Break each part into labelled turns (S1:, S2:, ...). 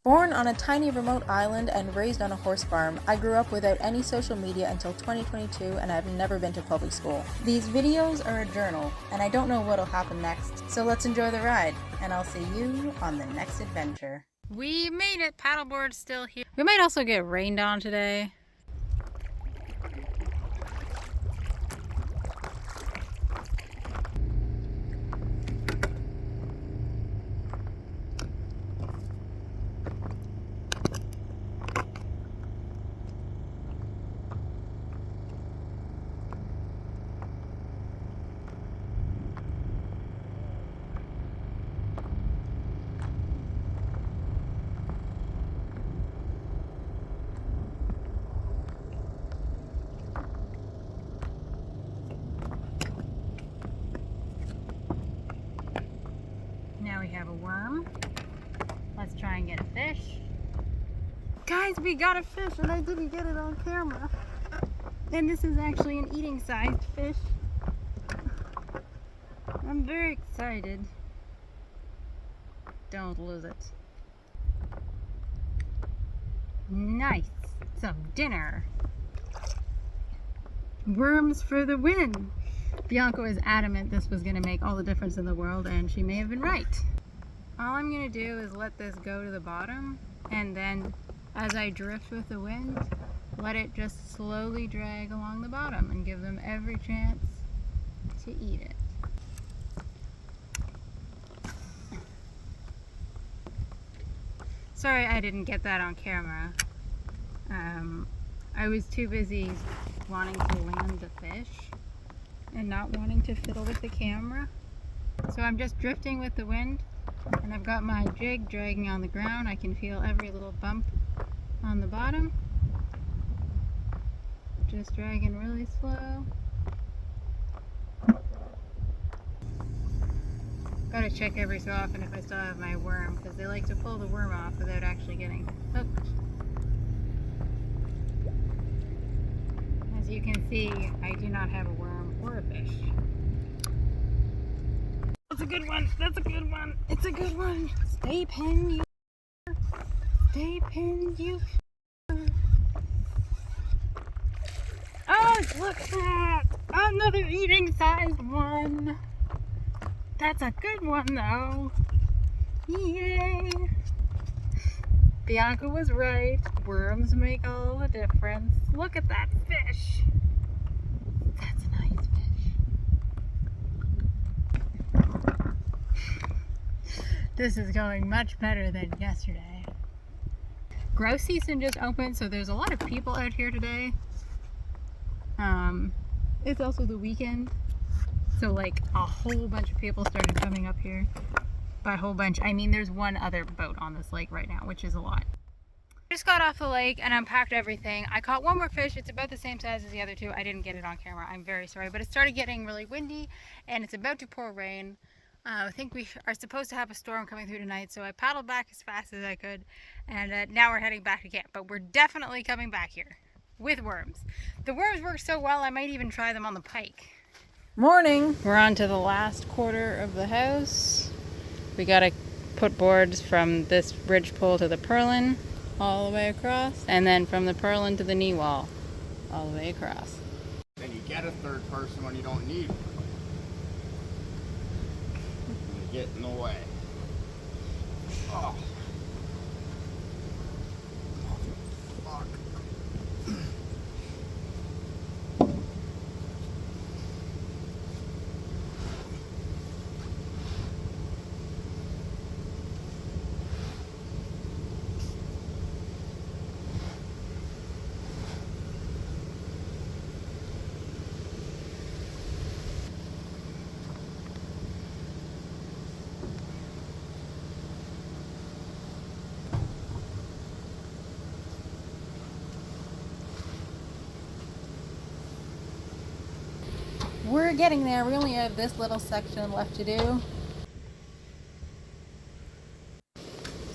S1: Born on a tiny remote island and raised on a horse farm, I grew up without any social media until 2022 and I've never been to public school. These videos are a journal, and I don't know what'll happen next, so let's enjoy the ride, and I'll see you on the next adventure. We made it! Paddleboard's still here. We might also get rained on today. Now we have a worm. Let's try and get a fish. Guys, we got a fish and I didn't get it on camera. And this is actually an eating sized fish. I'm very excited. Don't lose it. Nice. Some dinner. Worms for the win. Bianca was adamant this was going to make all the difference in the world, and she may have been right. All I'm going to do is let this go to the bottom, and then as I drift with the wind, let it just slowly drag along the bottom and give them every chance to eat it. Sorry I didn't get that on camera. I was too busy wanting to land the fish and not wanting to fiddle with the camera. So I'm just drifting with the wind, and I've got my jig dragging on the ground. I can feel every little bump on the bottom. Just dragging really slow. Gotta check every so often if I still have my worm, because they like to pull the worm off without actually getting hooked. As you can see, I do not have a worm or a fish. That's a good one. That's a good one. It's a good one. Stay pinned, you. Stay pinned, you. Oh, look at that! Another eating sized one. That's a good one, though. Yay! Bianca was right. Worms make all the difference. Look at that fish. That's a nice fish. This is going much better than yesterday. Grouse season just opened, so there's a lot of people out here today. It's also the weekend, so like a whole bunch of people started coming up here. By a whole bunch, I mean there's one other boat on this lake right now, which is a lot. I just got off the lake and unpacked everything. I caught one more fish. It's about the same size as the other two. I didn't get it on camera. I'm very sorry, but it started getting really windy and it's about to pour rain. I think we are supposed to have a storm coming through tonight, so I paddled back as fast as I could, and now we're heading back to camp. But we're definitely coming back here with worms. The worms work so well, I might even try them on the pike. Morning. We're on to the last quarter of the house. We gotta put boards from this ridge pole to the purlin all the way across, and then from the purlin to the knee wall all the way across.
S2: Then you get a third person when you don't need one. You get in the way. Oh. Fuck.
S1: We're getting there. We only have this little section left to do.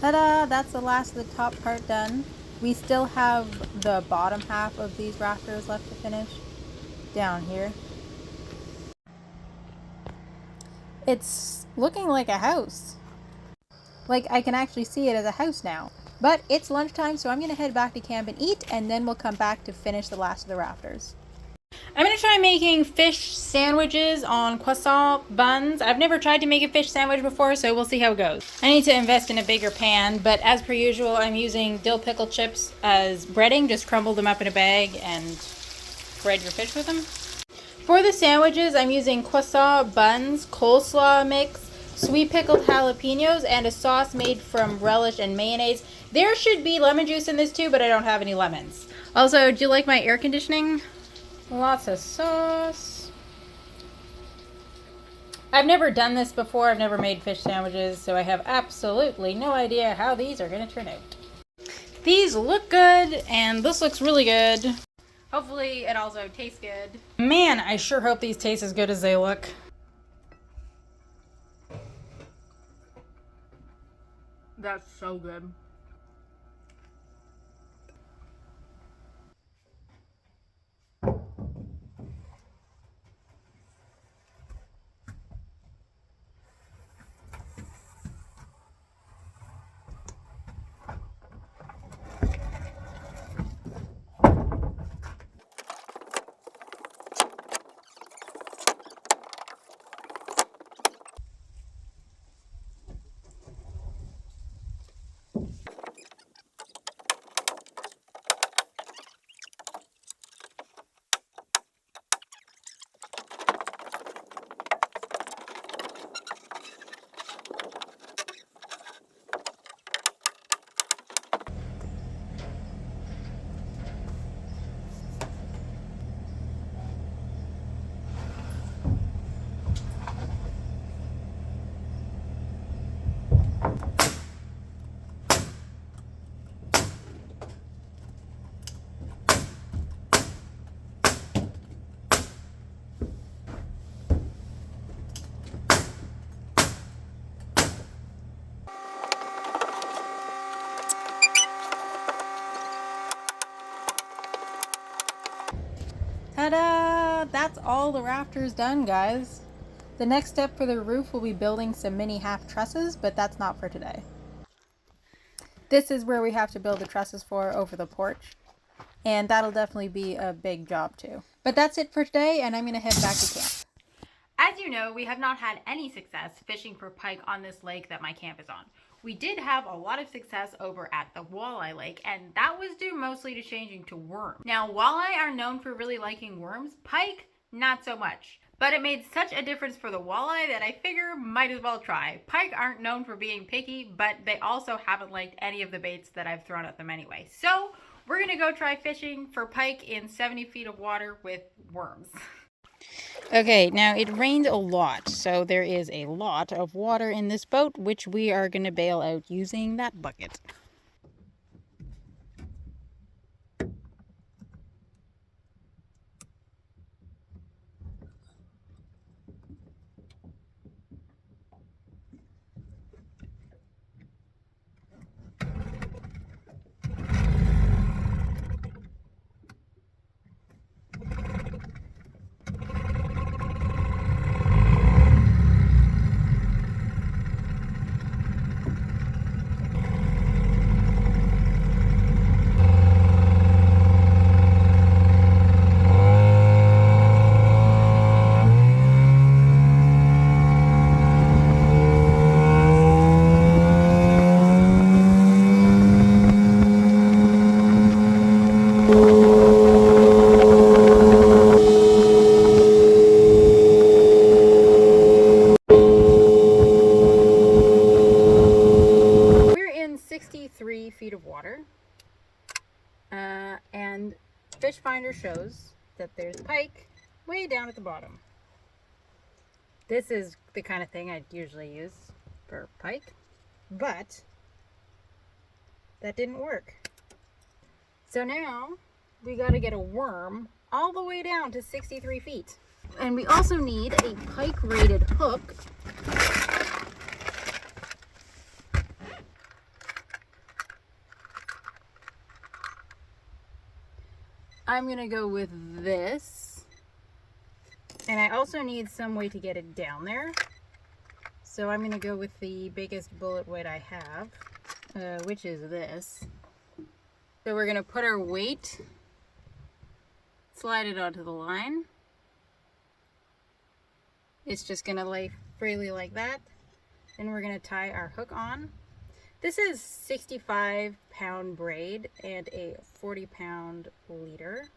S1: Ta-da! That's the last of the top part done. We still have the bottom half of these rafters left to finish down here. It's looking like a house. Like, I can actually see it as a house now. But it's lunchtime, so I'm going to head back to camp and eat, and then we'll come back to finish the last of the rafters. I'm going to try making fish sandwiches on croissant buns. I've never tried to make a fish sandwich before, so we'll see how it goes. I need to invest in a bigger pan, but as per usual, I'm using dill pickle chips as breading. Just crumble them up in a bag and bread your fish with them. For the sandwiches, I'm using croissant buns, coleslaw mix, sweet pickled jalapenos, and a sauce made from relish and mayonnaise. There should be lemon juice in this too, but I don't have any lemons. Also, do you like my air conditioning? Lots of sauce. I've never done this before. I've never made fish sandwiches, so I have absolutely no idea how these are going to turn out. These look good, and this looks really good. Hopefully it also tastes good. Man, I sure hope these taste as good as they look. That's so good. Ta-da! That's all the rafters done, guys. The next step for the roof will be building some mini half trusses, but that's not for today. This is where we have to build the trusses for over the porch, and that'll definitely be a big job too. But that's it for today, and I'm going to head back to camp. As you know, we have not had any success fishing for pike on this lake that my camp is on. We did have a lot of success over at the Walleye Lake, and that was due mostly to changing to worms. Now, walleye are known for really liking worms, pike, not so much. But it made such a difference for the walleye that I figure might as well try. Pike aren't known for being picky, but they also haven't liked any of the baits that I've thrown at them anyway. So, we're gonna go try fishing for pike in 70 feet of water with worms. Okay, now it rained a lot, so there is a lot of water in this boat, which we are going to bail out using that bucket. Feet of water, and Fish Finder shows that there's pike way down at the bottom. This is the kind of thing I'd usually use for pike, but that didn't work. So now we got to get a worm all the way down to 63 feet. And we also need a pike rated hook. I'm gonna go with this, and I also need some way to get it down there, so I'm gonna go with the biggest bullet weight I have. which is this. So we're gonna put our weight, slide it onto the line. It's just gonna lay freely like that. Then we're gonna tie our hook on. This is 65-pound braid and a 40-pound leader.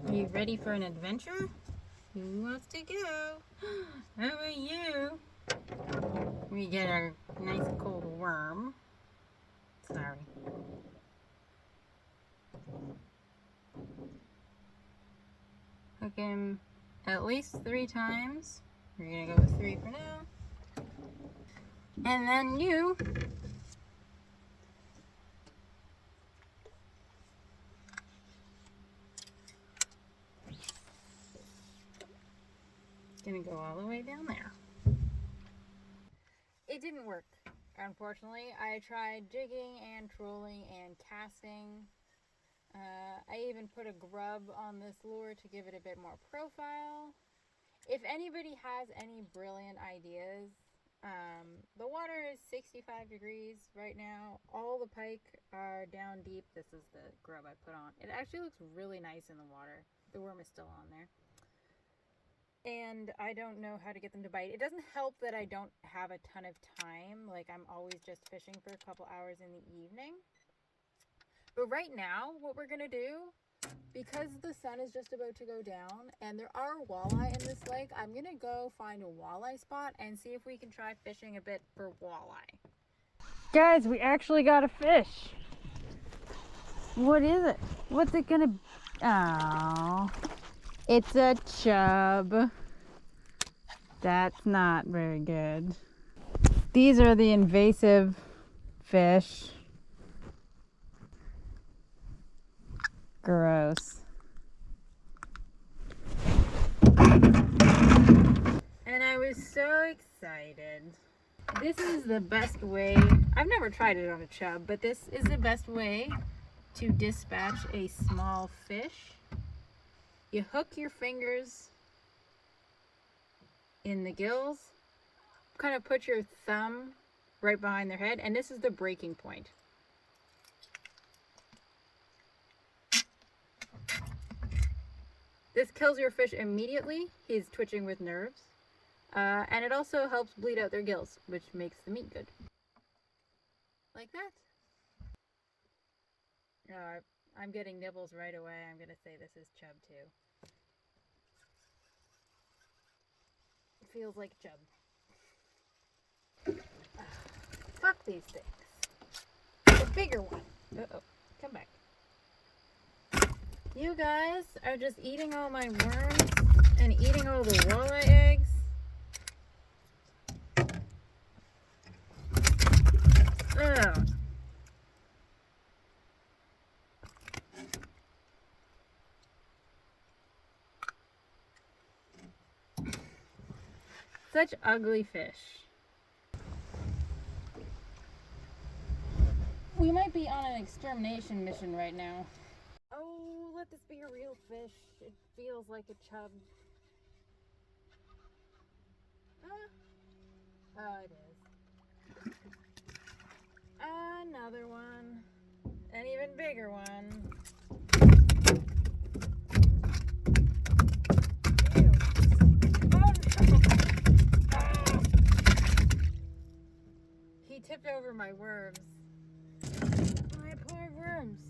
S1: Are you ready for an adventure? Who wants to go? How about you? We get our nice cold worm. Sorry. Hook him at least 3 times. We're gonna go with 3 for now. And then you gonna go all the way down there. It didn't work, unfortunately. I tried jigging and trolling and casting. I even put a grub on this lure to give it a bit more profile. If anybody has any brilliant ideas, the water is 65 degrees right now. All the pike are down deep. This is the grub I put on. It actually looks really nice in the water. The worm is still on there. And I don't know how to get them to bite. It doesn't help that I don't have a ton of time. Like, I'm always just fishing for a couple hours in the evening. But right now, what we're gonna do, because the sun is just about to go down and there are walleye in this lake, I'm gonna go find a walleye spot and see if we can try fishing a bit for walleye. Guys, we actually got a fish. What is it? What's it gonna be? Oh, it's a chub. That's not very good. These are the invasive fish. Gross. And I was so excited. This is the best way. I've never tried it on a chub, but this is the best way to dispatch a small fish. You hook your fingers in the gills, kind of put your thumb right behind their head, and this is the breaking point. This kills your fish immediately. He's twitching with nerves. And it also helps bleed out their gills, which makes the meat good. Like that. I'm getting nibbles right away. I'm going to say this is chub too. It feels like chub. Fuck these things. The bigger one. Uh-oh. Come back. You guys are just eating all my worms and eating all the walleye eggs. Ugh. Such ugly fish. We might be on an extermination mission right now. Oh, let this be a real fish. It feels like a chub. Oh, it is. Another one. An even bigger one. Ew. Oh no! Ah! He tipped over my worms. My poor worms.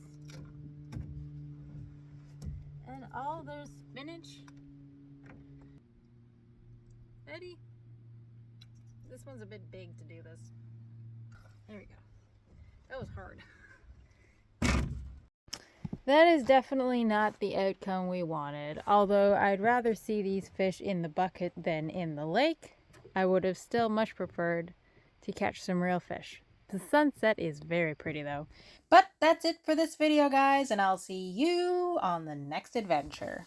S1: And all their spinach. Eddie, this one's a bit big to do this. There we go. That was hard. That is definitely not the outcome we wanted. Although I'd rather see these fish in the bucket than in the lake, I would have still much preferred to catch some real fish. The sunset is very pretty though. But that's it for this video, guys, and I'll see you on the next adventure.